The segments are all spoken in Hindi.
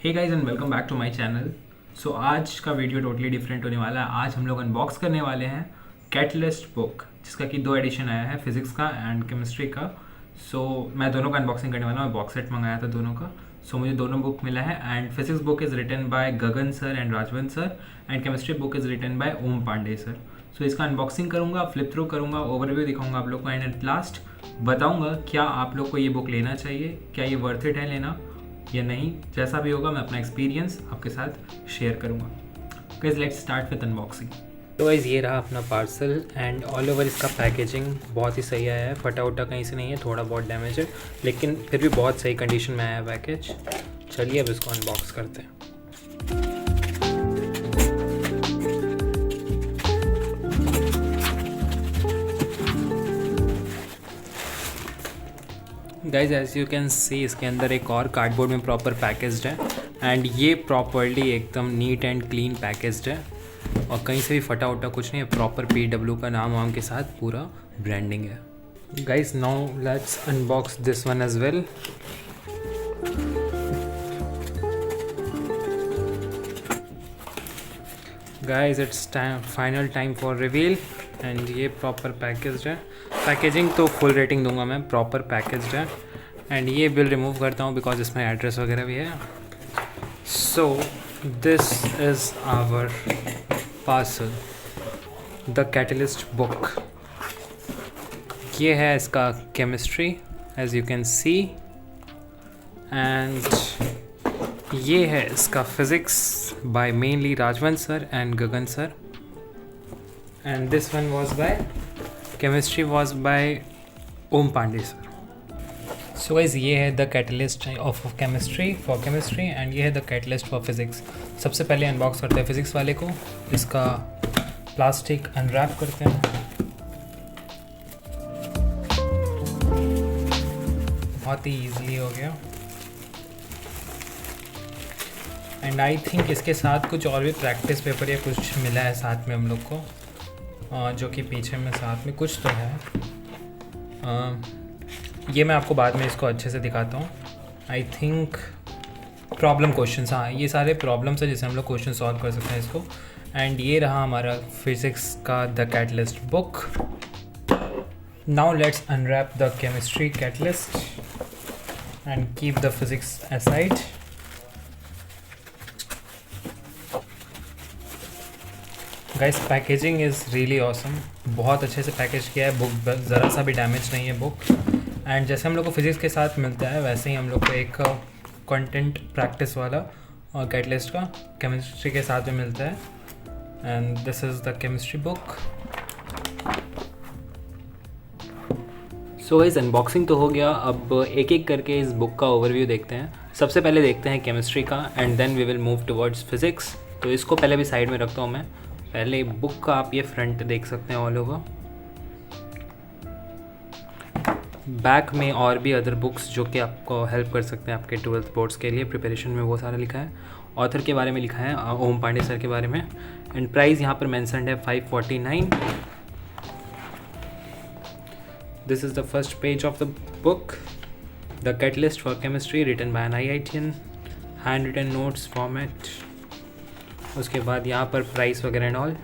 Hey guys and welcome back to my channel. So आज का वीडियो टोटली डिफरेंट होने वाला है। आज हम लोग अनबॉक्स करने वाले हैं कैटलिस्ट बुक, जिसका कि 2 एडिशन आया है, फिजिक्स का एंड केमिस्ट्री का। मैं दोनों का अनबॉक्सिंग करने वाला हूँ। मैं बॉक्स सेट मंगाया था दोनों का। मुझे दोनों बुक मिला है and physics book is written by Gagan sir and Rajwant sir and chemistry book is written by Om Pandey sir. इसका अनबॉक्सिंग करूँगा, फ्लिप थ्रू करूँगा, ओवरव्यू दिखाऊंगा आप लोग को एंड एट लास्ट बताऊँगा क्या आप लोग को ये बुक लेना चाहिए, क्या ये वर्थ इट है लेना या नहीं। जैसा भी होगा मैं अपना एक्सपीरियंस आपके साथ शेयर करूँगा। Guys let's start with unboxing. तो गाइस ये रहा अपना पार्सल एंड ऑल ओवर इसका पैकेजिंग बहुत ही सही आया है। फटा उटा कहीं से नहीं है, थोड़ा बहुत डैमेज है लेकिन फिर भी बहुत सही कंडीशन में आया है पैकेज। चलिए अब इसको अनबॉक्स करते हैं। Guys as you can see इसके अंदर एक और कार्डबोर्ड में प्रॉपर पैकेज्ड है एंड ये प्रॉपरली एकदम नीट एंड क्लीन पैकेज्ड है और कहीं से भी फटा उटा कुछ नहीं है। प्रॉपर PW का नाम वाम के साथ पूरा ब्रांडिंग है। Guys now let's unbox this one as well. Guys it's final time for reveal and ये प्रॉपर पैकेज्ड है। पैकेजिंग तो फुल रेटिंग दूंगा मैं, प्रॉपर पैकेज्ड है एंड ये बिल रिमूव करता हूँ बिकॉज इसमें एड्रेस वगैरह भी है। So this is our parcel, the catalyst book. ये है इसका chemistry as you can see and ये है इसका physics by mainly Rajwant sir and Gagan sir and this one was by chemistry was by Om Pandey sir. So guys ये है the catalyst of chemistry for chemistry and ये है द कैटलिस्ट फॉर फिज़िक्स। सबसे पहले अनबॉक्स करते हैं फिज़िक्स वाले को। इसका प्लास्टिक अनरैप करते हैं। बहुत ही ईजिली हो गया एंड आई थिंक इसके साथ कुछ और भी प्रैक्टिस पेपर या कुछ मिला है साथ में हम लोग को, जो कि पीछे में साथ में कुछ तो है। ये मैं आपको बाद में इसको अच्छे से दिखाता हूँ। आई थिंक प्रॉब्लम क्वेश्चंस, हाँ ये सारे प्रॉब्लम्स हैं जिससे हम लोग क्वेश्चन सॉल्व कर सकते हैं इसको। एंड ये रहा हमारा फिज़िक्स का the catalyst book. Now let's unwrap the chemistry catalyst and keep the physics aside. Guys packaging is really awesome, बहुत अच्छे से पैकेज किया है। बुक ज़रा सा भी डैमेज नहीं है बुक एंड जैसे हम लोग को फिज़िक्स के साथ मिलता है वैसे ही हम लोग को एक कंटेंट प्रैक्टिस वाला और कैटलिस्ट का केमिस्ट्री के साथ में मिलता है and this is the chemistry book. So guys unboxing तो हो गया, अब एक एक करके इस बुक का ओवरव्यू देखते हैं। सबसे पहले देखते हैं केमिस्ट्री का and then we will move towards physics. तो इसको पहले भी साइड में रखता हूँ मैं। पहले बुक का आप ये फ्रंट देख सकते हैं ऑल ओवर। बैक में और भी अदर बुक्स जो कि आपको हेल्प कर सकते हैं आपके 12th बोर्ड्स के लिए प्रिपरेशन में, वो सारा लिखा है। ऑथर के बारे में लिखा है ओम पांडे सर के बारे में एंड प्राइस यहाँ पर मेंशन्ड है 549। This is the first page of the book, the catalyst for chemistry written by an IITian, hand written notes format. उसके बाद यहाँ पर प्राइस वगैरह एंड ऑल।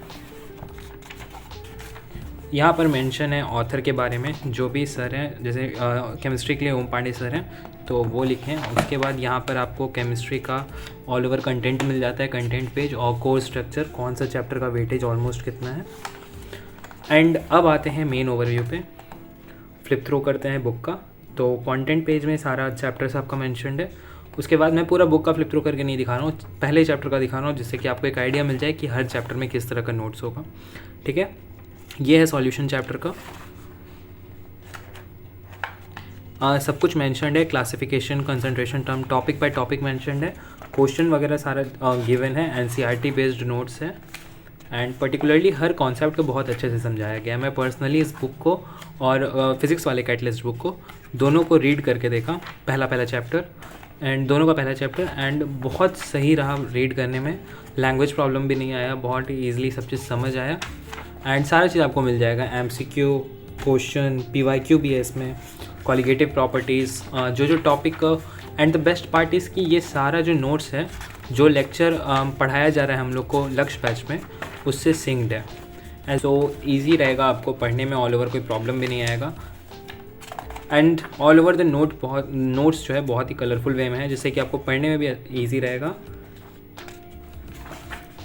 यहाँ पर मेंशन है ऑथर के बारे में, जो भी सर हैं जैसे केमिस्ट्री के लिए ओम पांडे सर हैं तो वो लिखें। उसके बाद यहाँ पर आपको केमिस्ट्री का ऑल ओवर कंटेंट मिल जाता है, कंटेंट पेज और कोर्स स्ट्रक्चर, कौन सा चैप्टर का वेटेज ऑलमोस्ट कितना है। एंड अब आते हैं मेन ओवरव्यू पे, फ्लिप थ्रू करते हैं बुक का। तो कंटेंट पेज में सारा चैप्टर्स आपका मेंशन्ड है। उसके बाद मैं पूरा बुक का फ्लिप थ्रू करके नहीं दिखा रहा हूँ, पहले चैप्टर का दिखा रहा हूँ जिससे कि आपको एक आइडिया मिल जाए कि हर चैप्टर में किस तरह का नोट्स होगा। ठीक है, ये है सॉल्यूशन चैप्टर का। सब कुछ मेंशन्ड है, classification, concentration term, topic by topic mentioned है, क्वेश्चन वगैरह सारा गिवन है, NCERT बेस्ड नोट्स है एंड पर्टिकुलरली हर कॉन्सेप्ट को बहुत अच्छे से समझाया गया है। मैं पर्सनली इस बुक को और फिज़िक्स वाले कैटलिस्ट बुक को दोनों को रीड करके देखा, पहला चैप्टर एंड दोनों का पहला चैप्टर एंड बहुत सही रहा रीड करने में। लैंग्वेज प्रॉब्लम भी नहीं आया, बहुत ही ईजिली सब चीज़ समझ आया एंड सारा चीज़ आपको मिल जाएगा। MCQ क्वेश्चन, PYQ भी है इसमें, कॉलिगेटिव प्रॉपर्टीज़, जो topic and the best part is कि ये सारा जो नोट्स है, जो लेक्चर पढ़ाया जा रहा है हम लोग को लक्ष्य बैच में, उससे सिंक्ड है। एंड सो ईजी रहेगा आपको पढ़ने में, ऑल ओवर कोई प्रॉब्लम भी नहीं आएगा। And all over the notes जो है बहुत ही कलरफुल वे में है, जिससे कि आपको पढ़ने में भी ईजी रहेगा।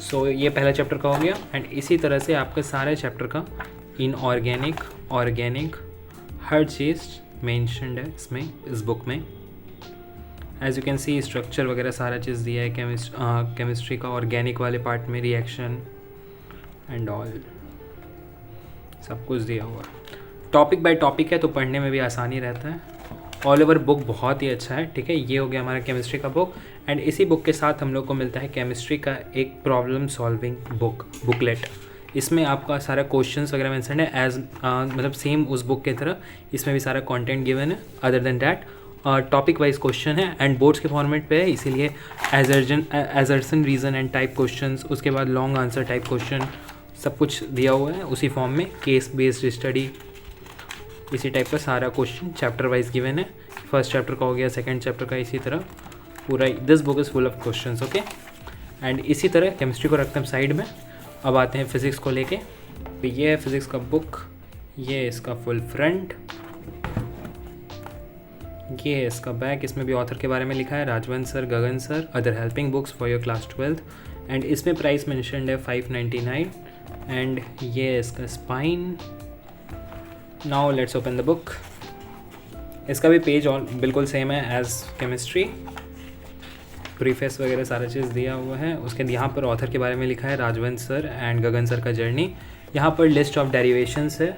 सो ये पहला चैप्टर का हो गया। एंड इसी तरह से आपका सारे चैप्टर का इनऑर्गेनिक, ऑर्गेनिक, हर चीज़ मेंशन्ड है इसमें, इस बुक में। As you can see structure वगैरह सारा चीज़ दिया है केमिस्ट्री का, ऑर्गेनिक वाले पार्ट में रिएक्शन एंड ऑल सब कुछ दिया हुआ। टॉपिक बाय टॉपिक है तो पढ़ने में भी आसानी रहता है। ऑल ओवर बुक बहुत ही अच्छा है, ठीक है। ये हो गया हमारा केमिस्ट्री का बुक। एंड इसी बुक के साथ हम लोग को मिलता है केमिस्ट्री का एक प्रॉब्लम सॉल्विंग बुकलेट। इसमें आपका सारा क्वेश्चंस वगैरह मेंशन है, एज मतलब सेम उस बुक की तरह इसमें भी सारा कंटेंट गिवन है। Other than that topic wise question है एंड बोर्ड्स के फॉर्मेट पे है, इसीलिए एजर्सन, रीज़न एंड टाइप क्वेश्चंस, उसके बाद लॉन्ग आंसर टाइप क्वेश्चन, सब कुछ दिया हुआ है उसी फॉर्म में। केस बेस्ड स्टडी, इसी टाइप का सारा क्वेश्चन चैप्टर वाइज गिवन है। फर्स्ट चैप्टर का हो गया, सेकंड चैप्टर का, इसी तरह पूरा। This book is full of questions, okay. And इसी तरह केमिस्ट्री को रखते हैं साइड में। अब आते हैं फिज़िक्स को लेके। तो ये है फिज़िक्स का बुक, ये है इसका फुल फ्रंट, ये है इसका बैक। इसमें भी ऑथर के बारे में लिखा है, Rajwant sir, Gagan sir, other helping books for your class 12th। And इसमें प्राइस मेंशन्ड है 599। एंड ये है इसका spine. Now let's open the book. इसका भी पेज बिल्कुल सेम है एज केमिस्ट्री, प्रीफेस वगैरह सारा चीज़ दिया हुआ है। उसके यहाँ पर ऑथर के बारे में लिखा है, Rajwant sir and Gagan sir का जर्नी। यहाँ पर लिस्ट ऑफ डेरिवेशंस है,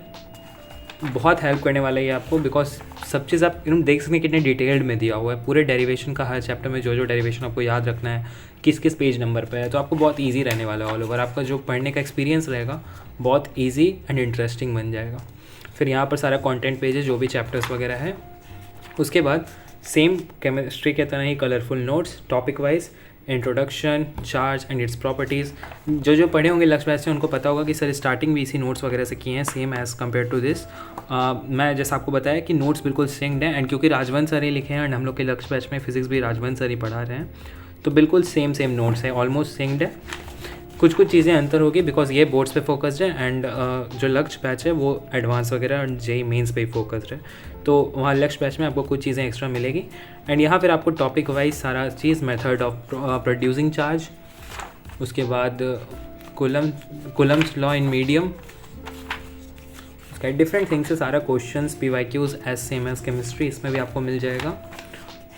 बहुत हेल्प करने वाला है ये आपको, बिकॉज सब चीज़ आप देख सकते हैं कितने डिटेल्ड में दिया हुआ है। पूरे डेरिवेशन का हर चैप्टर में जो डेरिवेशन आपको याद रखना है, किस किस पेज नंबर पे है, तो आपको बहुत इजी रहने वाला है। ऑल ओवर आपका जो पढ़ने का एक्सपीरियंस रहेगा बहुत इजी एंड इंटरेस्टिंग बन जाएगा। फिर यहाँ पर सारा कंटेंट पेज है, जो भी चैप्टर्स वगैरह है। उसके बाद सेम केमिस्ट्री के तरह ही colourful notes, topic wise, introduction, charge and its properties. जो पढ़े होंगे लक्ष्य बैच से उनको पता होगा कि सर स्टार्टिंग भी इसी नोट्स वगैरह से किए हैं, same as compare to this. मैं जैसा आपको बताया कि नोट्स बिल्कुल सिंक्ड हैं। एंड क्योंकि राजवंत सर ही लिखे हैं एंड हम लोग के लक्ष्य बैच में फिजिक्स भी राजवंत सर ही पढ़ा रहे हैं, तो बिल्कुल सेम नोट्स है, ऑलमोस्ट सिंक्ड है। कुछ चीज़ें अंतर होगी बिकॉज ये बोर्ड्स पे फोकस्ड है एंड जो लक्ष्य बैच है वो एडवांस वगैरह और जेई मेंस पे ही फोकस्ड है, तो वहाँ लक्ष्य बैच में आपको कुछ चीज़ें एक्स्ट्रा मिलेगी। एंड यहाँ फिर आपको टॉपिक वाइज सारा चीज़, मेथड ऑफ प्रोड्यूसिंग चार्ज, उसके बाद कूलम्स लॉ इन मीडियम, उसका डिफरेंट थिंग्स से सारा questions PYQs as same as chemistry, इसमें भी आपको मिल जाएगा।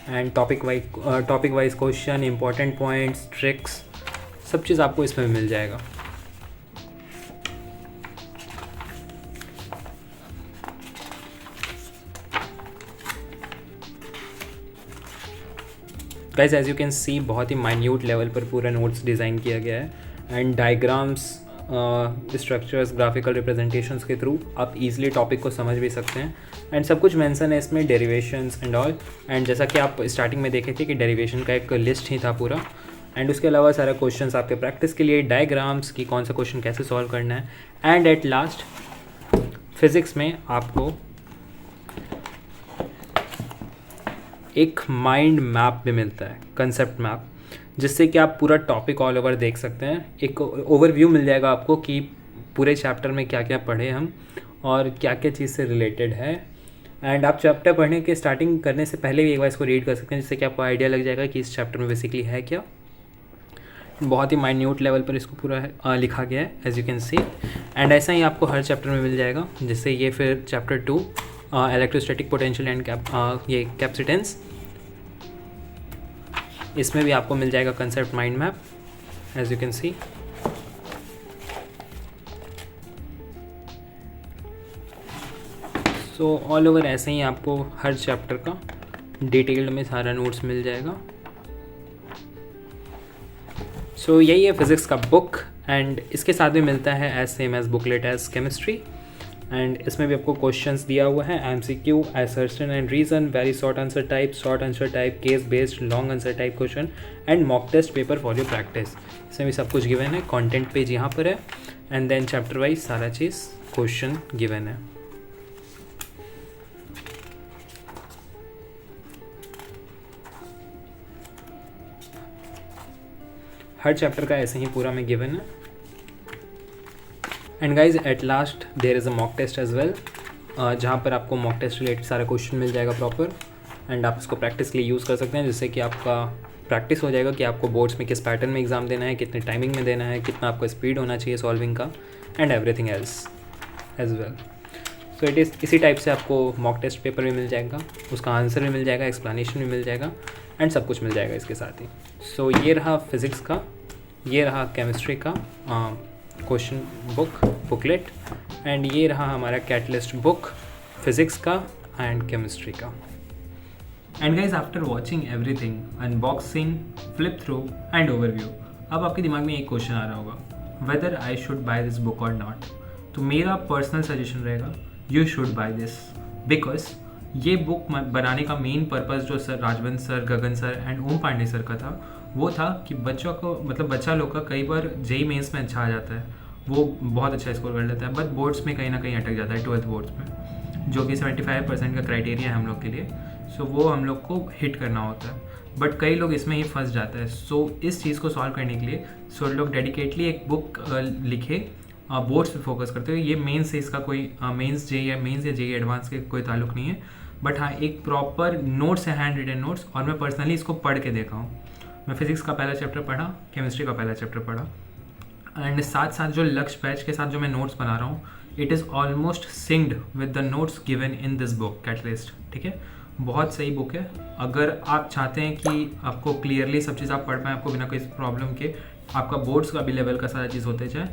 And topic wise question, important points, tricks, सब चीज़ आपको इसमें मिल जाएगा। Guys as you can see बहुत ही माइन्यूट लेवल पर पूरा नोट्स डिज़ाइन किया गया है and diagrams, structures, graphical representations के थ्रू आप इजीली टॉपिक को समझ भी सकते हैं। एंड सब कुछ मेंशन है इसमें, डेरिवेशंस एंड ऑल। एंड जैसा कि आप स्टार्टिंग में देखे थे कि डेरिवेशन का एक लिस्ट ही था पूरा। एंड उसके अलावा सारा क्वेश्चंस आपके प्रैक्टिस के लिए, डायग्राम्स की कौन सा क्वेश्चन कैसे सॉल्व करना है। एंड एट लास्ट फिज़िक्स में आपको एक माइंड मैप भी मिलता है, कंसेप्ट मैप, जिससे कि आप पूरा टॉपिक ऑल ओवर देख सकते हैं। एक ओवरव्यू मिल जाएगा आपको कि पूरे चैप्टर में क्या क्या पढ़े हम और क्या क्या चीज़ से रिलेटेड है। एंड आप चैप्टर पढ़ने के स्टार्टिंग करने से पहले भी एक बार इसको रीड कर सकते हैं, जिससे कि आपको आइडिया लग जाएगा कि इस चैप्टर में बेसिकली है क्या। बहुत ही माइन्यूट लेवल पर इसको पूरा लिखा गया है as you can see. And ऐसा ही आपको हर चैप्टर में मिल जाएगा, जिससे ये फिर चैप्टर 2 इलेक्ट्रोस्टैटिक पोटेंशियल एंड ये कैपेसिटेंस, इसमें भी आपको मिल जाएगा concept mind map as you can see. So all over ऐसे ही आपको हर चैप्टर का डिटेल्ड में सारा नोट्स मिल जाएगा। सो यही है फिज़िक्स का बुक एंड इसके साथ भी मिलता है as same as booklet as chemistry. And इसमें भी आपको क्वेश्चंस दिया हुआ है, MCQ, assertion and reason, very short answer type, case based, long answer type question and mock test paper for your practice. इसमें भी सब कुछ गिवन है। कंटेंट पेज यहाँ पर है एंड देन चैप्टर वाइज सारा चीज़ क्वेश्चन गिवन है। हर चैप्टर का ऐसे ही पूरा में गिवन है। And guys at last there is a mock test as well, जहाँ पर आपको मॉक टेस्ट रिलेटेड सारा क्वेश्चन मिल जाएगा प्रॉपर, एंड आप इसको प्रैक्टिस के लिए यूज़ कर सकते हैं, जिससे कि आपका प्रैक्टिस हो जाएगा कि आपको बोर्ड्स में किस पैटर्न में एग्ज़ाम देना है, कितने टाइमिंग में देना है, कितना आपको स्पीड होना चाहिए सॉल्विंग का, and everything else as well. So it is इसी टाइप से आपको मॉक टेस्ट पेपर भी मिल जाएगा, उसका आंसर भी मिल जाएगा, एक्सप्लेनेशन भी मिल जाएगा, एंड सब कुछ मिल जाएगा इसके साथ ही। सो ये रहा फिज़िक्स का, ये रहा केमिस्ट्री का क्वेश्चन बुकलेट, एंड ये रहा हमारा कैटलिस्ट बुक फिज़िक्स का एंड केमिस्ट्री का। And guys after watching everything, unboxing, flip through and overview, अब आपके दिमाग में एक क्वेश्चन आ रहा होगा, whether I should buy this book और नॉट। तो मेरा पर्सनल सजेशन रहेगा you should buy this, because ये बुक बनाने का मेन पर्पज़ जो sir Rajwant sir, Gagan sir and Om Pandey sir का था, वो था कि बच्चों को मतलब बच्चा लोग का कई बार जेई मेंस में अच्छा आ जाता है, वो बहुत अच्छा स्कोर कर लेता है, बट बोर्ड्स में कहीं ना कहीं अटक जाता है, 12th बोर्ड्स में, जो कि 75% का क्राइटेरिया है हम लोग के लिए। सो वो हम लोग को हिट करना होता है, बट कई लोग इसमें ही फंस जाता है। सो इस चीज़ को सॉल्व करने के लिए लोग डेडिकेटली एक बुक लिखे बोर्ड्स पे फोकस करते हुए। ये मेंस से इसका कोई मेंस या जेई एडवांस के कोई ताल्लुक नहीं है, बट हाँ एक प्रॉपर नोट्स है, हैंड रिटन नोट्स, और मैं पर्सनली इसको पढ़ के देखा हूँ। मैं फिज़िक्स का पहला चैप्टर पढ़ा, केमिस्ट्री का पहला चैप्टर पढ़ा, एंड साथ साथ जो लक्ष्य बैच के साथ जो मैं नोट्स बना रहा हूँ, it is almost synced with the notes given in this book catalyst. ठीक है, बहुत सही बुक है। अगर आप चाहते हैं कि आपको क्लियरली सब चीज़ आप पढ़ पाएँ, आपको बिना कोई प्रॉब्लम के, आपका बोर्ड्स का भी लेवल का सारा चीज़ होते जाए,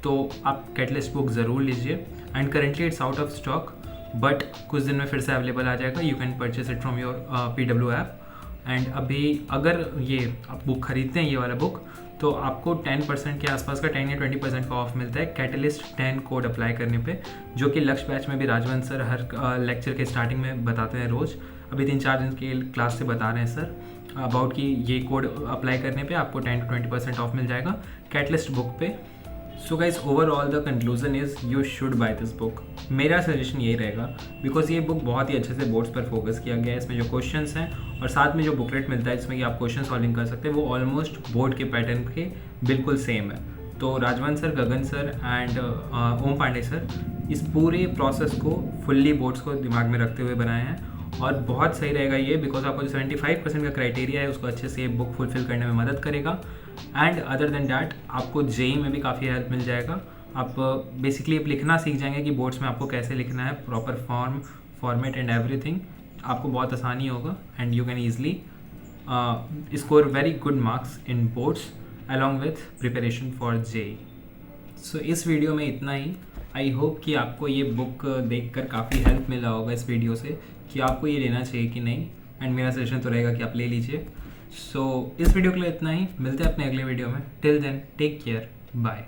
तो आप कैटलिस्ट बुक ज़रूर लीजिए। And currently it's out of stock, but कुछ दिन में फिर से अवेलेबल आ जाएगा। You can purchase it from your PW app. And अभी अगर ये आप बुक खरीदते हैं, ये वाला बुक, तो आपको 10% के आसपास का 10 या 20% का ऑफ मिलता है कैटलिस्ट 10 कोड अप्लाई करने पे, जो कि लक्ष्य बैच में भी राजवंत सर हर लेक्चर के स्टार्टिंग में बताते हैं रोज़। अभी 3-4 दिन की क्लास से बता रहे हैं सर अबाउट कि ये कोड अप्लाई करने पे आपको 10 to 20% ऑफ मिल जाएगा कैटलिस्ट बुक पे। So guys overall the conclusion is you should buy this book. मेरा सजेशन यही रहेगा, बिकॉज ये बुक बहुत ही अच्छे से बोर्ड्स पर फोकस किया गया है। इसमें जो क्वेश्चंस हैं और साथ में जो बुकलेट मिलता है जिसमें कि आप क्वेश्चन सॉल्विंग कर सकते हैं, वो ऑलमोस्ट बोर्ड के पैटर्न के बिल्कुल सेम है। तो Rajwant sir, Gagan sir and Om Pandey sir इस पूरे प्रोसेस को फुल्ली बोर्ड्स को दिमाग में रखते हुए बनाए हैं, और बहुत सही रहेगा ये, बिकॉज आपको जो 75% का क्राइटेरिया है उसको अच्छे से ये बुक फुलफिल करने में मदद करेगा। एंड अदर देन डैट आपको जेई में भी काफ़ी हेल्प मिल जाएगा। आप बेसिकली आप लिखना सीख जाएंगे कि बोर्ड्स में आपको कैसे लिखना है, प्रॉपर फॉर्मेट एंड एवरीथिंग, आपको बहुत आसानी होगा, and you can easily score very good marks in boards along with preparation for JEE. So इस वीडियो में इतना ही। आई होप कि आपको ये बुक देखकर काफ़ी हेल्प मिला होगा इस वीडियो से, कि आपको ये लेना चाहिए कि नहीं, एंड मेरा सजेशन तो रहेगा कि आप ले लीजिए। सो इस वीडियो के लिए इतना ही, मिलते हैं अपने अगले वीडियो में। Till then take care, bye.